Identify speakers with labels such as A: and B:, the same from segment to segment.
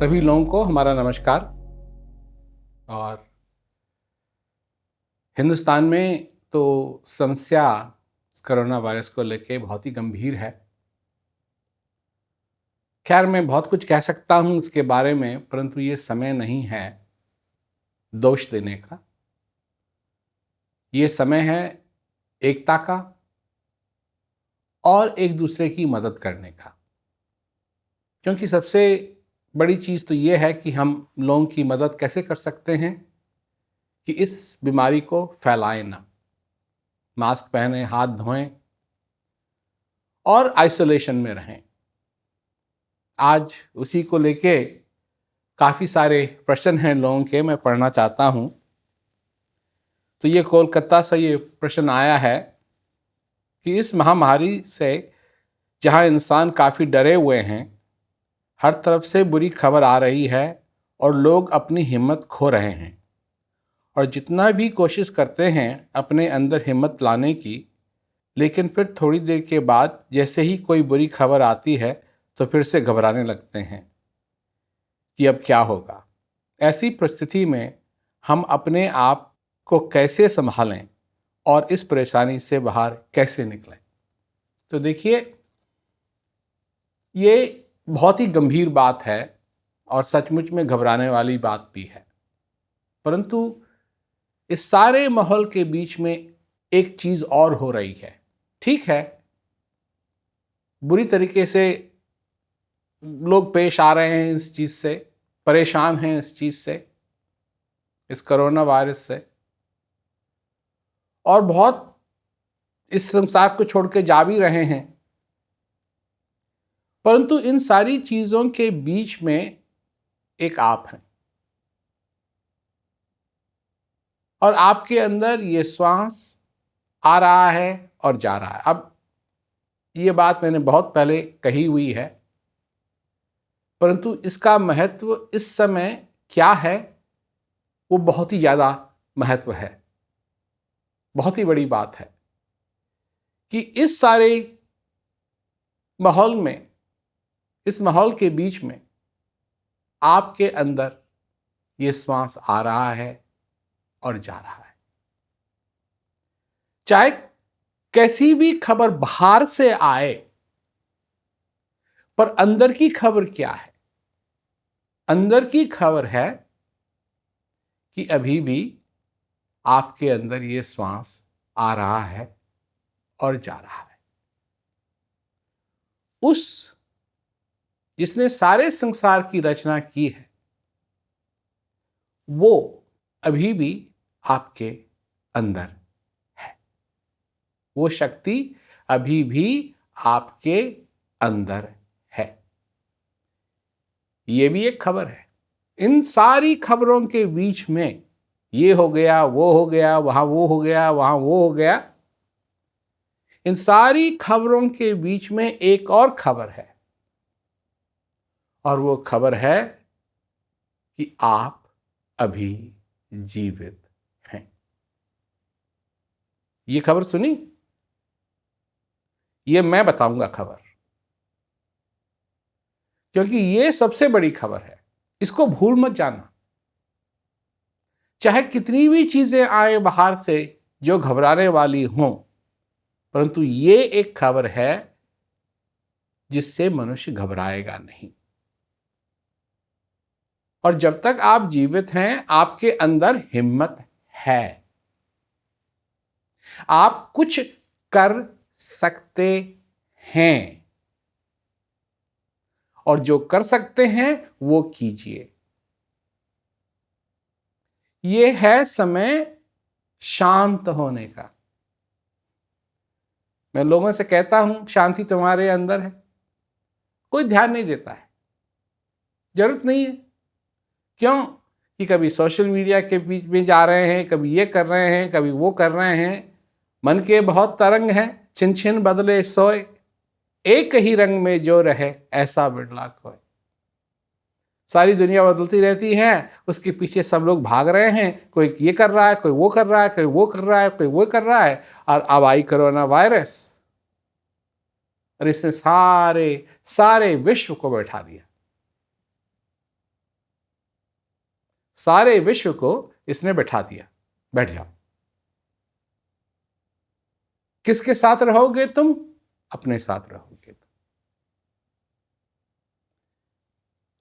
A: सभी लोगों को हमारा नमस्कार। और हिंदुस्तान में तो समस्या कोरोना वायरस को लेके बहुत ही गंभीर है। खैर, मैं बहुत कुछ कह सकता हूँ इसके बारे में, परंतु ये समय नहीं है दोष देने का। ये समय है एकता का और एक दूसरे की मदद करने का। क्योंकि सबसे बड़ी चीज़ तो ये है कि हम लोगों की मदद कैसे कर सकते हैं कि इस बीमारी को फैलाएं ना। मास्क पहने, हाथ धोएं और आइसोलेशन में रहें। आज उसी को लेके काफ़ी सारे प्रश्न हैं लोगों के, मैं पढ़ना चाहता हूँ। तो ये कोलकाता से ये प्रश्न आया है कि इस महामारी से जहाँ इंसान काफ़ी डरे हुए हैं, हर तरफ से बुरी खबर आ रही है और लोग अपनी हिम्मत खो रहे हैं। और जितना भी कोशिश करते हैं अपने अंदर हिम्मत लाने की, लेकिन फिर थोड़ी देर के बाद जैसे ही कोई बुरी खबर आती है तो फिर से घबराने लगते हैं कि अब क्या होगा। ऐसी परिस्थिति में हम अपने आप को कैसे संभालें और इस परेशानी से बाहर कैसे निकलें। तो देखिए, ये बहुत ही गंभीर बात है और सचमुच में घबराने वाली बात भी है। परंतु इस सारे माहौल के बीच में एक चीज़ और हो रही है। ठीक है, बुरी तरीके से लोग पेश आ रहे हैं इस चीज़ से, परेशान हैं इस चीज़ से, इस कोरोना वायरस से, और बहुत इस संसार को छोड़ के जा भी रहे हैं। परंतु इन सारी चीज़ों के बीच में एक आप हैं और आपके अंदर ये श्वास आ रहा है और जा रहा है। अब ये बात मैंने बहुत पहले कही हुई है, परंतु इसका महत्व इस समय क्या है वो बहुत ही ज़्यादा महत्व है। बहुत ही बड़ी बात है कि इस सारे माहौल में, इस माहौल के बीच में आपके अंदर ये श्वास आ रहा है और जा रहा है। चाहे कैसी भी खबर बाहर से आए, पर अंदर की खबर क्या है? अंदर की खबर है कि अभी भी आपके अंदर ये श्वास आ रहा है और जा रहा है। उस जिसने सारे संसार की रचना की है, वो अभी भी आपके अंदर है। वो शक्ति अभी भी आपके अंदर है। ये भी एक खबर है। इन सारी खबरों के बीच में ये हो गया, वो हो गया, वहां वो हो गया, वहां वो हो गया, इन सारी खबरों के बीच में एक और खबर है, और वो खबर है कि आप अभी जीवित हैं। ये खबर सुनी? ये मैं बताऊंगा खबर, क्योंकि ये सबसे बड़ी खबर है। इसको भूल मत जाना। चाहे कितनी भी चीजें आए बाहर से जो घबराने वाली हों, परंतु ये एक खबर है जिससे मनुष्य घबराएगा नहीं। और जब तक आप जीवित हैं, आपके अंदर हिम्मत है। आप कुछ कर सकते हैं, और जो कर सकते हैं वो कीजिए। ये है समय शांत होने का। मैं लोगों से कहता हूं, शांति तुम्हारे अंदर है। कोई ध्यान नहीं देता है, जरूरत नहीं है। क्यों? कि कभी सोशल मीडिया के बीच में जा रहे हैं, कभी ये कर रहे हैं, कभी वो कर रहे हैं। मन के बहुत तरंग हैं, छिन छिन बदले सोए, एक ही रंग में जो रहे ऐसा बिरला खोए। सारी दुनिया बदलती रहती है, उसके पीछे सब लोग भाग रहे हैं। कोई ये कर रहा है, कोई वो कर रहा है, कोई वो कर रहा है, कोई वो कर रहा है। और अब आई कोरोना वायरस, और इसने सारे सारे विश्व को बैठा दिया। सारे विश्व को इसने बैठा दिया, बैठ जाओ। किसके साथ रहोगे तुम? अपने साथ रहोगे।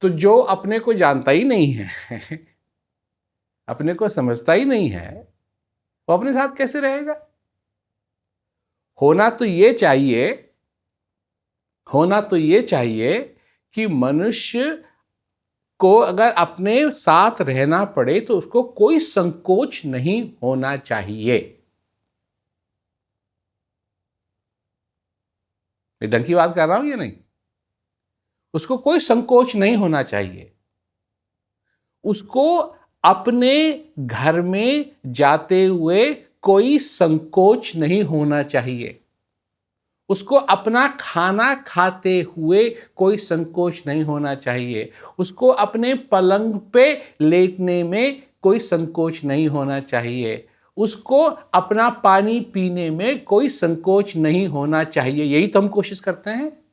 A: तो जो अपने को जानता ही नहीं है, अपने को समझता ही नहीं है, वो अपने साथ कैसे रहेगा? होना तो ये चाहिए कि मनुष्य को अगर अपने साथ रहना पड़े तो उसको कोई संकोच नहीं होना चाहिए। मैं ढंग की बात कर रहा हूं या नहीं? उसको कोई संकोच नहीं होना चाहिए। उसको अपने घर में जाते हुए कोई संकोच नहीं होना चाहिए। उसको अपना खाना खाते हुए कोई संकोच नहीं होना चाहिए। उसको अपने पलंग पे लेटने में कोई संकोच नहीं होना चाहिए। उसको अपना पानी पीने में कोई संकोच नहीं होना चाहिए। यही तो हम कोशिश करते हैं।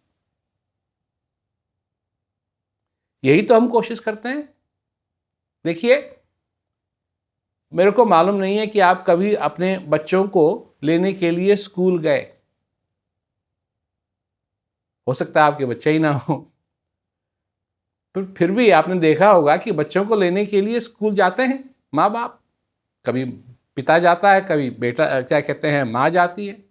A: यही तो हम कोशिश करते हैं। देखिए, मेरे को मालूम नहीं है कि आप कभी अपने बच्चों को लेने के लिए स्कूल गए। हो सकता है आपके बच्चे ही ना हो, तो फिर भी आपने देखा होगा कि बच्चों को लेने के लिए स्कूल जाते हैं माँ बाप। कभी पिता जाता है, कभी बेटा, क्या कहते हैं, माँ जाती है।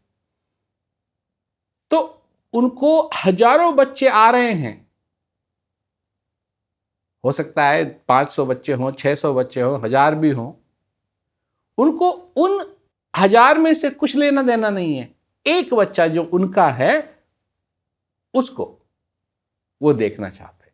A: तो उनको हजारों बच्चे आ रहे हैं। हो सकता है 500 बच्चे हों, 600 बच्चे हों, 1000 भी हों। उनको उन 1000 में से कुछ लेना देना नहीं है। एक बच्चा जो उनका है उसको वो देखना चाहते हैं।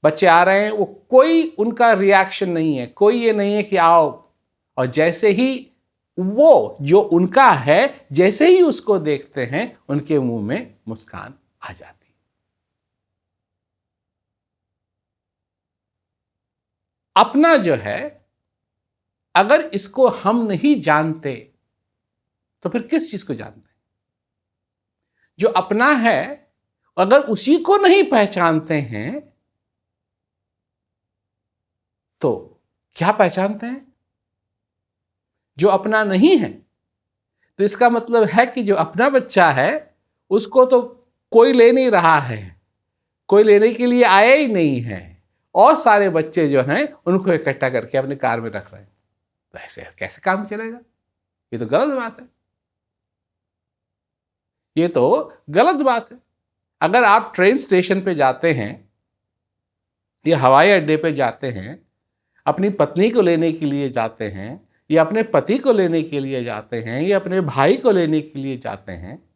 A: बच्चे आ रहे हैं, वो कोई उनका रिएक्शन नहीं है, कोई ये नहीं है कि आओ। और जैसे ही वो जो उनका है, जैसे ही उसको देखते हैं, उनके मुंह में मुस्कान आ जाती है। अपना जो है, अगर इसको हम नहीं जानते तो फिर किस चीज को जानते हैं? जो अपना है, अगर उसी को नहीं पहचानते हैं तो क्या पहचानते हैं? जो अपना नहीं है, तो इसका मतलब है कि जो अपना बच्चा है उसको तो कोई ले नहीं रहा है, कोई लेने के लिए आया ही नहीं है, और सारे बच्चे जो हैं उनको इकट्ठा करके अपने कार में रख रहे हैं। तो ऐसे कैसे काम चलेगा? ये तो गलत बात है। ये तो गलत बात है। अगर आप ट्रेन स्टेशन पे जाते हैं या हवाई अड्डे पे जाते हैं, अपनी पत्नी को लेने के लिए जाते हैं, या अपने पति को लेने के लिए जाते हैं, या अपने भाई को लेने के लिए जाते हैं,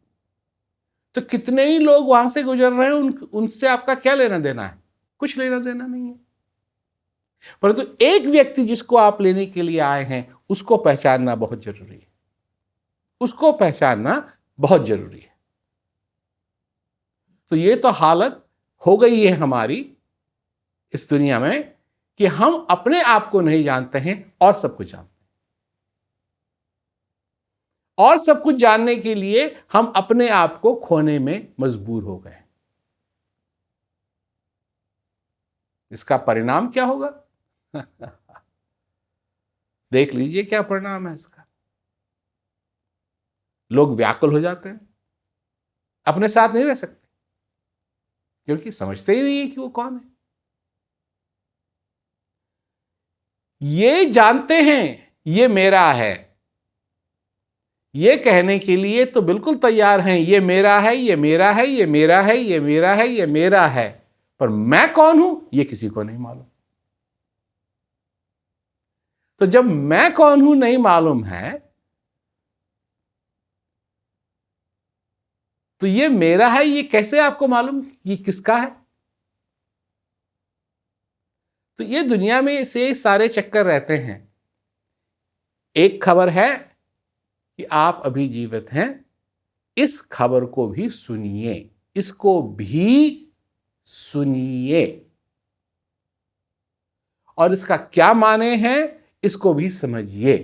A: तो कितने ही लोग वहां से गुजर रहे हैं, उनसे आपका क्या लेना देना है? कुछ लेना देना नहीं है। परंतु एक व्यक्ति जिसको आप लेने के लिए आए हैं, उसको पहचानना बहुत जरूरी है। उसको पहचानना बहुत जरूरी है। तो ये तो हालत हो गई है हमारी इस दुनिया में कि हम अपने आप को नहीं जानते हैं और सब कुछ जानते हैं। और सब कुछ जानने के लिए हम अपने आप को खोने में मजबूर हो गए। इसका परिणाम क्या होगा? देख लीजिए क्या परिणाम है इसका। लोग व्याकुल हो जाते हैं, अपने साथ नहीं रह सकते, क्योंकि समझते ही नहीं है कि वो कौन है। ये जानते हैं ये मेरा है, ये कहने के लिए तो बिल्कुल तैयार हैं, ये मेरा है, ये मेरा है, ये मेरा है, ये मेरा है, ये मेरा है, पर मैं कौन हूं ये किसी को नहीं मालूम। तो जब मैं कौन हूं नहीं मालूम है, तो ये मेरा है ये कैसे आपको मालूम ये किसका है? तो ये दुनिया में से सारे चक्कर रहते हैं। एक खबर है कि आप अभी जीवित हैं, इस खबर को भी सुनिए, इसको भी सुनिए, और इसका क्या माने हैं इसको भी समझिए,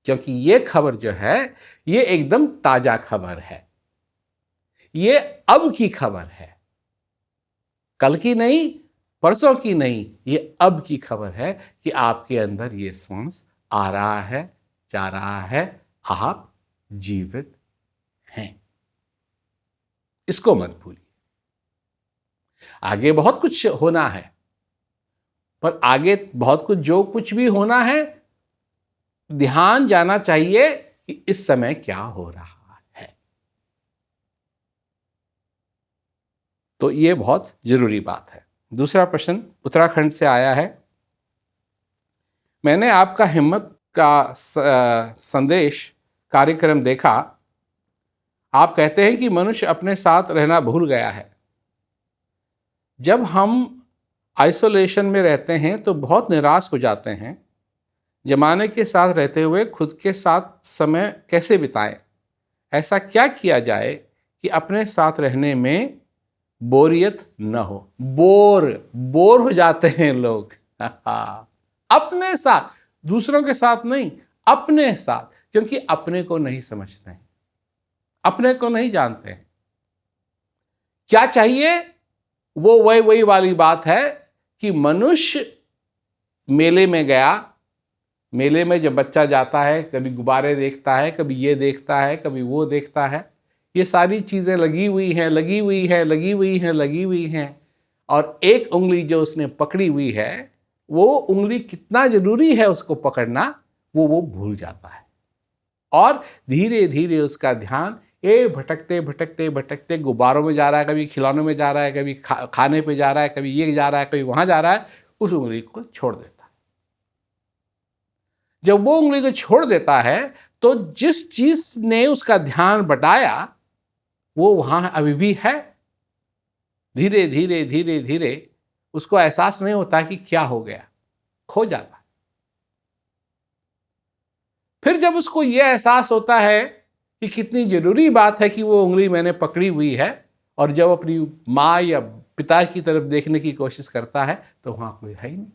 A: क्योंकि ये खबर जो है ये एकदम ताजा खबर है। ये अब की खबर है, कल की नहीं, परसों की नहीं, ये अब की खबर है कि आपके अंदर ये श्वास आ रहा है, जा रहा है, आप जीवित हैं। इसको मत भूलिए। आगे बहुत कुछ होना है, पर आगे बहुत कुछ, जो कुछ भी होना है, ध्यान जाना चाहिए कि इस समय क्या हो रहा है। तो ये बहुत जरूरी बात है। दूसरा प्रश्न उत्तराखंड से आया है। मैंने आपका हिम्मत का संदेश कार्यक्रम देखा। आप कहते हैं कि मनुष्य अपने साथ रहना भूल गया है। जब हम आइसोलेशन में रहते हैं तो बहुत निराश हो जाते हैं। जमाने के साथ रहते हुए खुद के साथ समय कैसे बिताएं? ऐसा क्या किया जाए कि अपने साथ रहने में बोरियत न हो? बोर हो जाते हैं लोग। अपने साथ, दूसरों के साथ नहीं, अपने साथ, क्योंकि अपने को नहीं समझते हैं, अपने को नहीं जानते हैं। क्या चाहिए? वो वही वाली बात है कि मनुष्य मेले में गया। मेले में जब बच्चा जाता है, कभी गुब्बारे देखता है, कभी ये देखता है, कभी वो देखता है। ये सारी चीज़ें लगी हुई हैं, और एक उंगली जो उसने पकड़ी हुई है, वो उंगली कितना जरूरी है उसको पकड़ना, वो भूल जाता है। और धीरे धीरे उसका ध्यान भटकते भटकते भटकते गुब्बारों में जा रहा है, कभी खिलौनों में जा रहा है, कभी खाने पे जा रहा है, कभी ये जा रहा है, कभी वहां जा रहा है। उस उंगली को छोड़ देता है। जब वो उंगली को छोड़ देता है तो जिस चीज ने उसका ध्यान बटाया वो वहां अभी भी है। धीरे धीरे धीरे धीरे उसको एहसास नहीं होता कि क्या हो गया, खो जाता है। फिर जब उसको यह एहसास होता है कि कितनी जरूरी बात है कि वो उंगली मैंने पकड़ी हुई है, और जब अपनी माँ या पिता की तरफ देखने की कोशिश करता है तो वहां कोई है ही नहीं।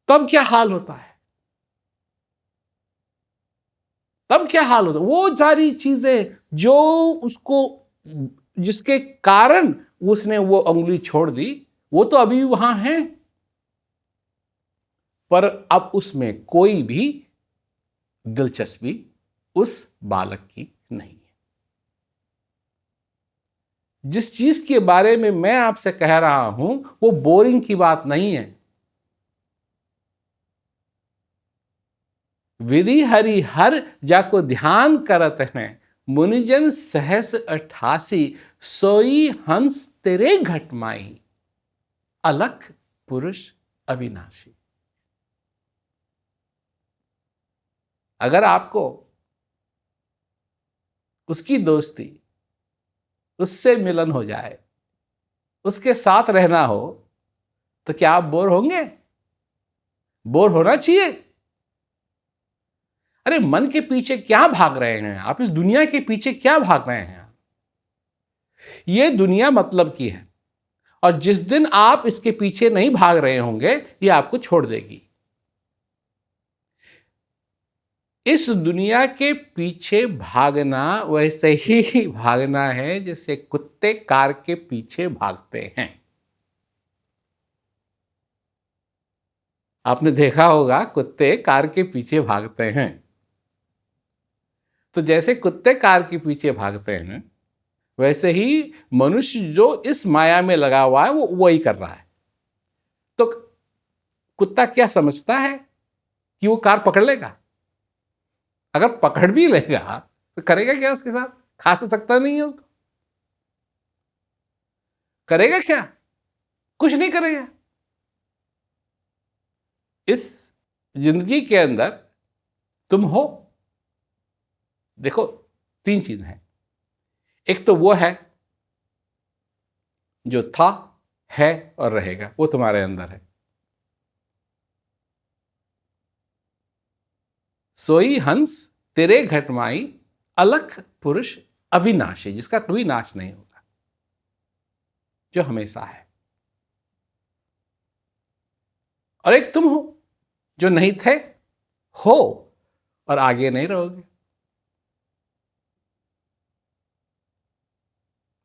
A: तब क्या हाल होता है? वो सारी चीजें जो उसको, जिसके कारण उसने वो उंगली छोड़ दी, वो तो अभी वहां है, पर अब उसमें कोई भी दिलचस्पी उस बालक की नहीं है। जिस चीज के बारे में मैं आपसे कह रहा हूं वो बोरिंग की बात नहीं है। विधि हरि हर जाको ध्यान करत हैं, मुनिजन सहस 88, सोई हंस तेरे घट माई, अलख पुरुष अविनाशी। अगर आपको उसकी दोस्ती, उससे मिलन हो जाए, उसके साथ रहना हो, तो क्या आप बोर होंगे? बोर होना चाहिए। अरे मन के पीछे क्या भाग रहे हैं आप? इस दुनिया के पीछे क्या भाग रहे हैं? ये दुनिया मतलब की है, और जिस दिन आप इसके पीछे नहीं भाग रहे होंगे, ये आपको छोड़ देगी। इस दुनिया के पीछे भागना वैसे ही भागना है जैसे कुत्ते कार के पीछे भागते हैं। आपने देखा होगा कुत्ते कार के पीछे भागते हैं। तो जैसे कुत्ते कार के पीछे भागते हैं, वैसे ही मनुष्य जो इस माया में लगा हुआ है वो वही कर रहा है। तो कुत्ता क्या समझता है कि वो कार पकड़ लेगा? अगर पकड़ भी लेगा तो करेगा क्या उसके साथ? खा तो सकता नहीं है उसको। करेगा क्या? कुछ नहीं करेगा। इस जिंदगी के अंदर तुम हो, देखो, तीन चीज हैं। एक तो वो है जो था, है और रहेगा, वो तुम्हारे अंदर है। सोई हंस तेरे घटमाई, अलख पुरुष अविनाशी, जिसका कोई नाश नहीं होगा, जो हमेशा है। और एक तुम हो जो नहीं थे, हो और आगे नहीं रहोगे।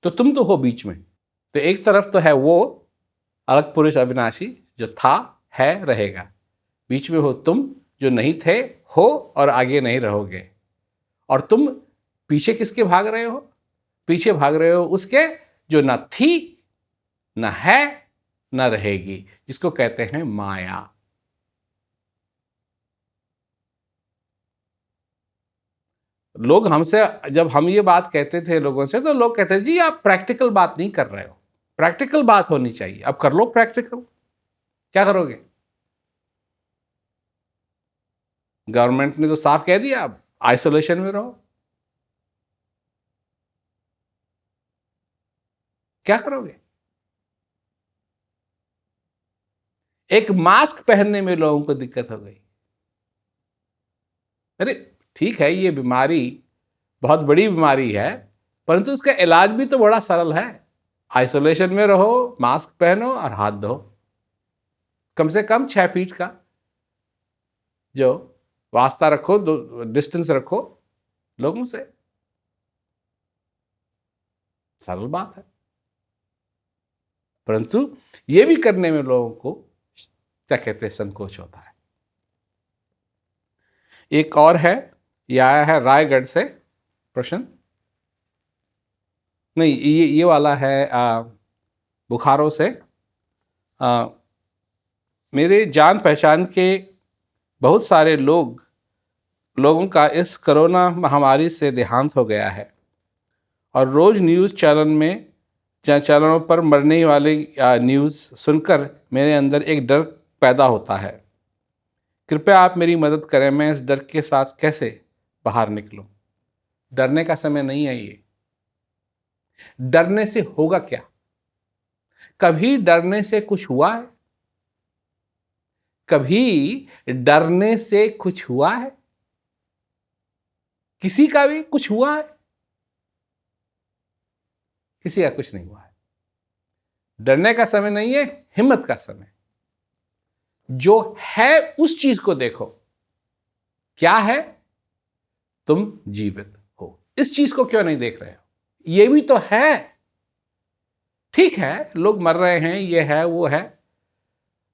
A: तो तुम तो हो बीच में। तो एक तरफ तो है वो अलग पुरुष अविनाशी जो था, है, रहेगा। बीच में हो तुम जो नहीं थे, हो और आगे नहीं रहोगे। और तुम पीछे किसके भाग रहे हो? पीछे भाग रहे हो उसके जो न थी, न है, न रहेगी, जिसको कहते हैं माया। लोग हमसे, जब हम ये बात कहते थे लोगों से, तो लोग कहते थे जी आप प्रैक्टिकल बात नहीं कर रहे हो, प्रैक्टिकल बात होनी चाहिए। अब कर लो प्रैक्टिकल। क्या करोगे? गवर्नमेंट ने तो साफ कह दिया अब आइसोलेशन में रहो। क्या करोगे? एक मास्क पहनने में लोगों को दिक्कत हो गई। अरे ठीक है, ये बीमारी बहुत बड़ी बीमारी है, परंतु इसका इलाज भी तो बड़ा सरल है। आइसोलेशन में रहो, मास्क पहनो और हाथ धो, कम से कम 6 फीट का जो वास्ता रखो, डिस्टेंस रखो लोगों से। सरल बात है, परंतु ये भी करने में लोगों को क्या कहते हैं, संकोच होता है। एक और है, ये आया है रायगढ़ से प्रश्न, नहीं ये वाला है बुखारो से। मेरे जान पहचान के बहुत सारे लोगों का इस कोरोना महामारी से देहांत हो गया है और रोज़ न्यूज़ चैनलों पर मरने वाले न्यूज़ सुनकर मेरे अंदर एक डर पैदा होता है। कृपया आप मेरी मदद करें, मैं इस डर के साथ कैसे बाहर निकलूं? डरने का समय नहीं है ये। डरने से होगा क्या? कभी डरने से कुछ हुआ है? कभी डरने से कुछ हुआ है? किसी का भी कुछ हुआ है? किसी का कुछ नहीं हुआ है। डरने का समय नहीं है, हिम्मत का समय। जो है उस चीज को देखो। क्या है? तुम जीवित हो। इस चीज को क्यों नहीं देख रहे हो? ये भी तो है। ठीक है, लोग मर रहे हैं, ये है वो है।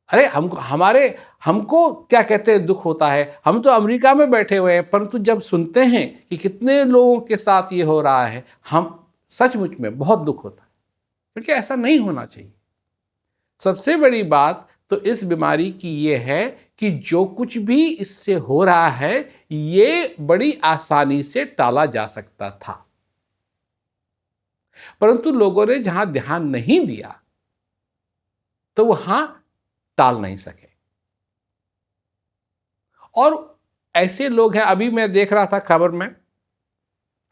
A: अरे हमको क्या कहते हैं, दुख होता है। हम तो अमेरिका में बैठे हुए हैं, परंतु जब सुनते हैं कि कितने लोगों के साथ ये हो रहा है, हम सचमुच में बहुत दुख होता है, क्योंकि ऐसा नहीं होना चाहिए। सबसे बड़ी बात तो इस बीमारी की ये है कि जो कुछ भी इससे हो रहा है, ये बड़ी आसानी से टाला जा सकता था, परंतु लोगों ने जहां ध्यान नहीं दिया तो वहां टाल नहीं सके। और ऐसे लोग हैं, अभी मैं देख रहा था खबर में,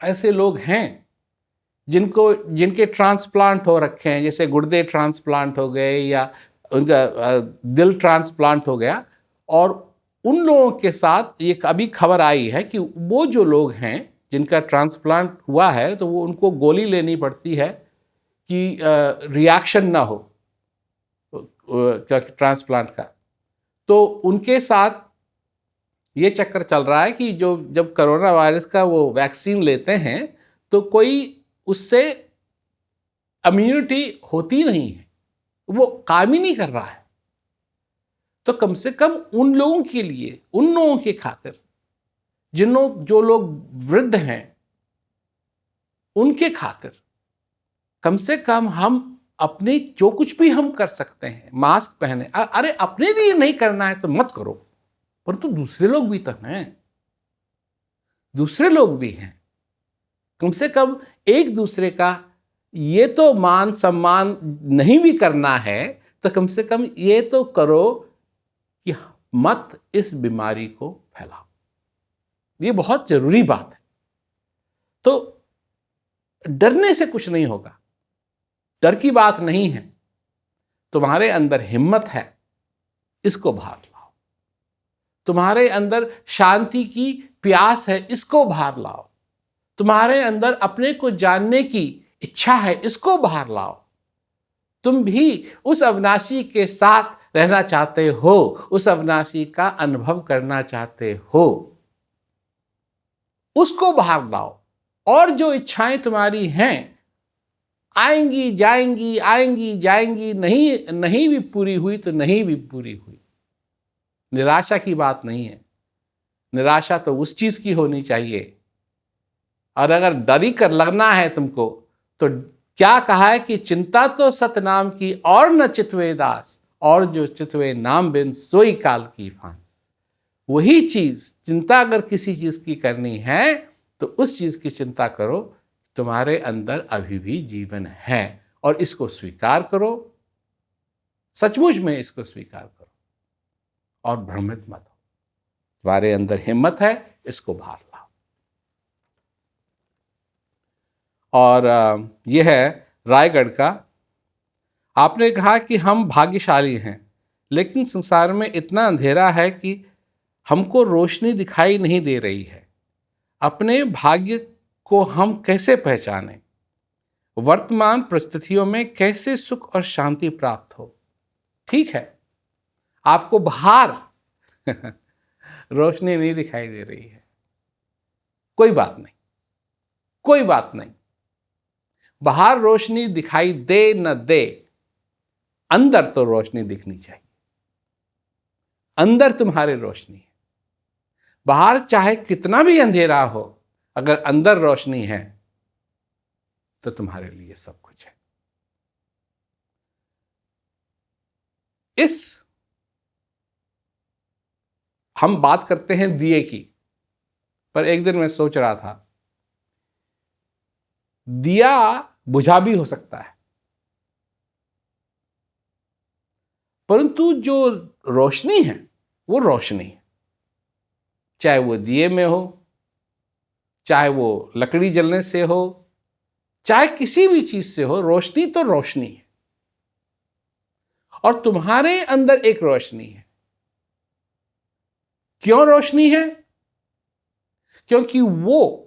A: ऐसे लोग हैं जिनके ट्रांसप्लांट हो रखे हैं, जैसे गुर्दे ट्रांसप्लांट हो गए या उनका दिल ट्रांसप्लांट हो गया। और उन लोगों के साथ एक अभी खबर आई है कि वो जो लोग हैं जिनका ट्रांसप्लांट हुआ है, तो वो उनको गोली लेनी पड़ती है कि रिएक्शन ना हो ट्रांसप्लांट का। तो उनके साथ ये चक्कर चल रहा है कि जब कोरोना वायरस का वो वैक्सीन लेते हैं तो कोई उससे इम्यूनिटी होती नहीं है, वो काम ही नहीं कर रहा है। तो कम से कम उन लोगों के लिए, उन लोगों के खातिर जो लोग वृद्ध हैं, उनके खातिर कम से कम हम अपने जो कुछ भी हम कर सकते हैं, मास्क पहने। अरे अपने लिए नहीं करना है तो मत करो, परंतु दूसरे लोग भी तो हैं, दूसरे लोग भी हैं। कम से कम एक दूसरे का ये तो मान सम्मान नहीं भी करना है, तो कम से कम ये तो करो कि मत इस बीमारी को फैलाओ। ये बहुत जरूरी बात है। तो डरने से कुछ नहीं होगा, डर की बात नहीं है। तुम्हारे अंदर हिम्मत है, इसको बाहर लाओ। तुम्हारे अंदर शांति की प्यास है, इसको बाहर लाओ। तुम्हारे अंदर अपने को जानने की इच्छा है, इसको बाहर लाओ। तुम भी उस अविनाशी के साथ रहना चाहते हो, उस अविनाशी का अनुभव करना चाहते हो, उसको बाहर लाओ। और जो इच्छाएं तुम्हारी हैं आएंगी जाएंगी, आएंगी जाएंगी, नहीं नहीं भी पूरी हुई तो नहीं भी पूरी हुई। निराशा की बात नहीं है। निराशा तो उस चीज की होनी चाहिए। और अगर डरी कर लगना है तुमको, तो क्या कहा है कि चिंता तो सतनाम की और न चितवे दास, और जो चितवे नाम बिन सोई काल की फांस। वही चीज, चिंता अगर किसी चीज की करनी है तो उस चीज की चिंता करो, तुम्हारे अंदर अभी भी जीवन है, और इसको स्वीकार करो, सचमुच में इसको स्वीकार करो, और भ्रमित मत हो। तुम्हारे अंदर हिम्मत है, इसको बाहर लाओ। और यह है रायगढ़ का। आपने कहा कि हम भाग्यशाली हैं, लेकिन संसार में इतना अंधेरा है कि हमको रोशनी दिखाई नहीं दे रही है। अपने भाग्य को हम कैसे पहचानें? वर्तमान परिस्थितियों में कैसे सुख और शांति प्राप्त हो? ठीक है, आपको बाहर रोशनी नहीं दिखाई दे रही है, कोई बात नहीं, कोई बात नहीं। बाहर रोशनी दिखाई दे न दे, अंदर तो रोशनी दिखनी चाहिए। अंदर तुम्हारे रोशनी है। बाहर चाहे कितना भी अंधेरा हो, अगर अंदर रोशनी है तो तुम्हारे लिए सब कुछ है। हम बात करते हैं दिए की, पर एक दिन मैं सोच रहा था, दिया बुझा भी हो सकता है, परंतु जो रोशनी है वो रोशनी है। चाहे वो दिए में हो, चाहे वो लकड़ी जलने से हो, चाहे किसी भी चीज से हो, रोशनी तो रोशनी है। और तुम्हारे अंदर एक रोशनी है। क्यों रोशनी है? क्योंकि वो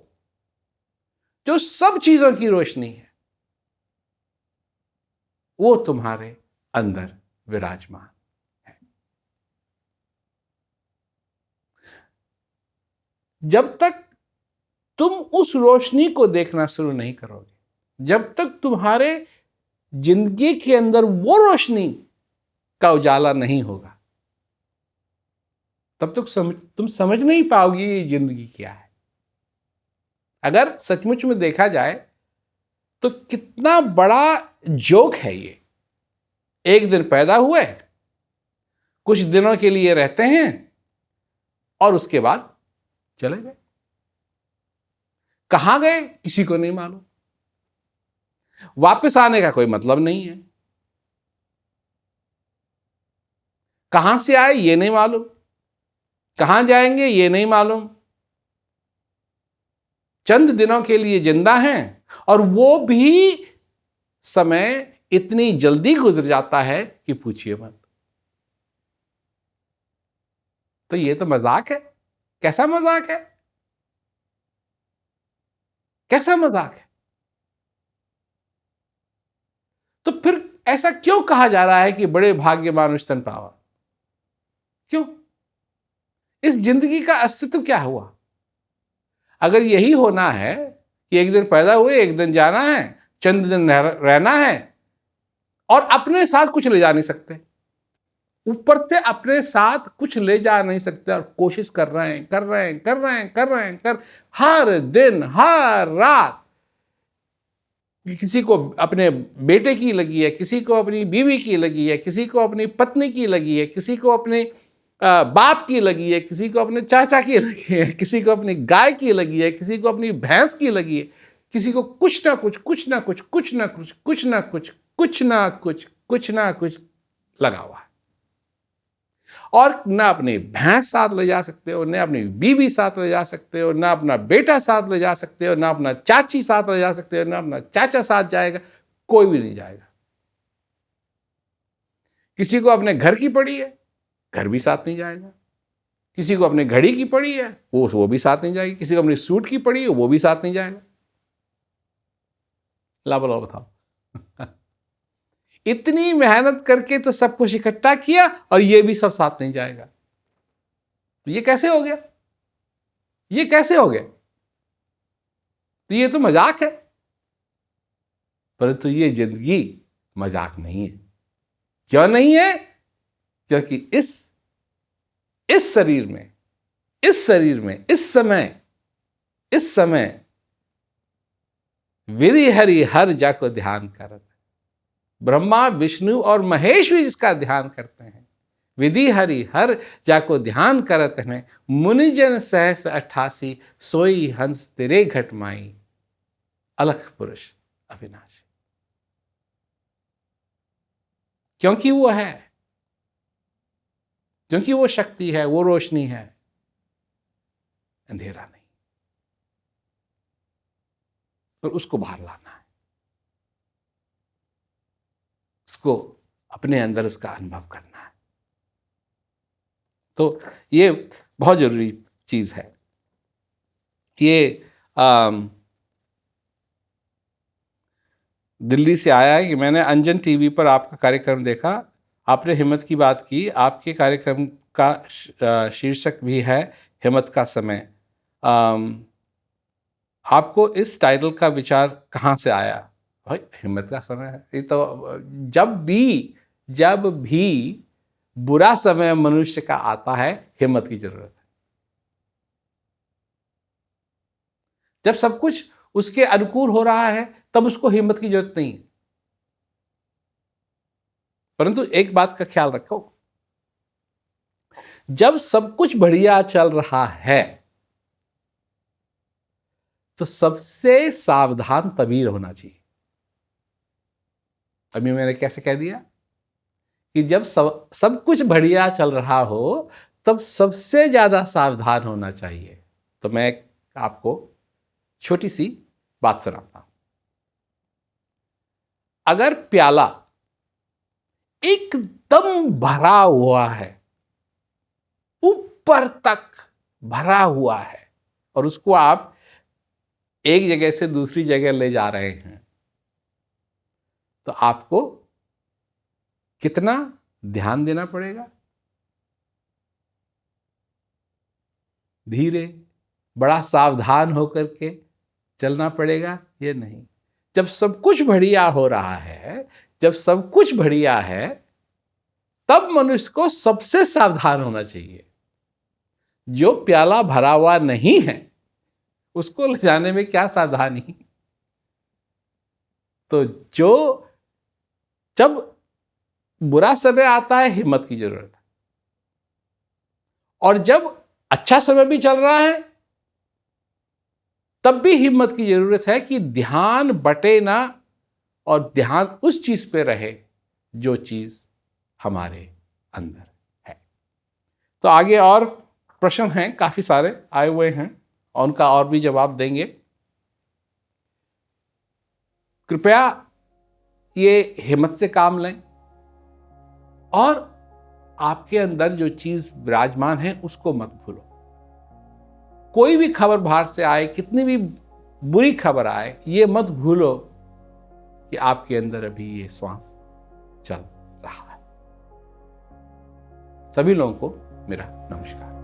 A: जो सब चीजों की रोशनी है, वो तुम्हारे अंदर विराजमान है। जब तक तुम उस रोशनी को देखना शुरू नहीं करोगे, जब तक तुम्हारे जिंदगी के अंदर वो रोशनी का उजाला नहीं होगा, तब तक तुम समझ नहीं पाओगे ये जिंदगी क्या है। अगर सचमुच में देखा जाए तो कितना बड़ा जोक है ये। एक दिन पैदा हुए, कुछ दिनों के लिए रहते हैं, और उसके बाद चले गए। कहां गए किसी को नहीं मालूम। वापस आने का कोई मतलब नहीं है। कहां से आए ये नहीं मालूम, कहां जाएंगे ये नहीं मालूम। चंद दिनों के लिए जिंदा हैं, और वो भी समय इतनी जल्दी गुजर जाता है कि पूछिए मत। तो ये तो मजाक है। कैसा मजाक है? कैसा मजाक है? तो फिर ऐसा क्यों कहा जा रहा है कि बड़े भाग्यवान स्तन पावा? क्यों? इस जिंदगी का अस्तित्व क्या हुआ? अगर यही होना है कि एक दिन पैदा हुए, एक दिन जाना है, चंद दिन रहना है, और अपने साथ कुछ ले जा नहीं सकते, ऊपर से अपने साथ कुछ ले जा नहीं सकते, और कोशिश कर रहे हैं, कर रहे हैं, कर रहे हैं, कर रहे हैं, हर दिन हर रात। किसी को अपने बेटे की लगी है, किसी को अपनी बीवी की लगी है, किसी को अपनी पत्नी की लगी है, किसी को अपने बाप की लगी है, किसी को अपने चाचा की लगी है, किसी को अपनी गाय की लगी है, किसी को अपनी भैंस की लगी है, किसी को कुछ ना कुछ, कुछ ना कुछ, कुछ ना कुछ, कुछ ना कुछ, कुछ ना कुछ, कुछ ना कुछ लगा हुआ है। और ना अपनी भैंस साथ ले जा सकते हो, ना अपनी बीवी साथ ले जा सकते हो, ना अपना बेटा साथ ले जा सकते हो, ना अपना चाची साथ ले जा सकते हो, ना अपना चाचा साथ जाएगा, कोई भी नहीं जाएगा। किसी को अपने घर की पड़ी है, घर भी साथ नहीं जाएगा। किसी को अपने घड़ी की पड़ी है, वो भी साथ नहीं जाएगी। किसी को अपनी सूट की पड़ी है, वो भी साथ नहीं जाएगा। ला बोलो बताओ। इतनी मेहनत करके तो सब कुछ इकट्ठा किया, और ये भी सब साथ नहीं जाएगा। तो ये कैसे हो गया? ये कैसे हो गया? तो ये तो मजाक है। परंतु ये जिंदगी मजाक नहीं है। क्यों नहीं है? क्योंकि इस शरीर में, इस समय विधि हरि हर जाको ध्यान करत। ब्रह्मा, विष्णु और महेश भी जिसका ध्यान करते हैं। विधि हरि हर जाको ध्यान करत हैं, मुनिजन सहस 88 सोई हंस तेरे घट माई, अलख पुरुष अविनाशी। क्योंकि वो है, क्योंकि वो शक्ति है, वो रोशनी है, अंधेरा नहीं। और उसको बाहर लाना है, उसको अपने अंदर उसका अनुभव करना है। तो ये बहुत जरूरी चीज है। ये दिल्ली से आया है कि मैंने अंजन टीवी पर आपका कार्यक्रम देखा, आपने हिम्मत की बात की। आपके कार्यक्रम का शीर्षक भी है हिम्मत का समय। आपको इस टाइटल का विचार कहाँ से आया? भाई हिम्मत का समय है ये तो, जब भी बुरा समय मनुष्य का आता है, हिम्मत की जरूरत है। जब सब कुछ उसके अनुकूल हो रहा है तब उसको हिम्मत की जरूरत नहीं है। परंतु एक बात का ख्याल रखो, जब सब कुछ बढ़िया चल रहा है तो सबसे सावधान तभी होना चाहिए। अभी मैंने कैसे कह दिया कि जब सब कुछ बढ़िया चल रहा हो तब सबसे ज्यादा सावधान होना चाहिए। तो मैं आपको छोटी सी बात सुनाता हूं। अगर प्याला एकदम भरा हुआ है, ऊपर तक भरा हुआ है, और उसको आप एक जगह से दूसरी जगह ले जा रहे हैं, तो आपको कितना ध्यान देना पड़ेगा? धीरे, बड़ा सावधान होकर के चलना पड़ेगा। ये नहीं, जब सब कुछ बढ़िया हो रहा है, जब सब कुछ बढ़िया है, तब मनुष्य को सबसे सावधान होना चाहिए। जो प्याला भरा हुआ नहीं है उसको ले जाने में क्या सावधानी? तो जब बुरा समय आता है, हिम्मत की जरूरत है। और जब अच्छा समय भी चल रहा है तब भी हिम्मत की जरूरत है कि ध्यान बटे ना, और ध्यान उस चीज पे रहे जो चीज हमारे अंदर है। तो आगे और प्रश्न हैं, काफी सारे आए हुए हैं और उनका और भी जवाब देंगे। कृपया ये हिम्मत से काम लें और आपके अंदर जो चीज विराजमान है उसको मत भूलो। कोई भी खबर बाहर से आए, कितनी भी बुरी खबर आए, ये मत भूलो कि आपके अंदर अभी ये श्वास चल रहा है। सभी लोगों को मेरा नमस्कार।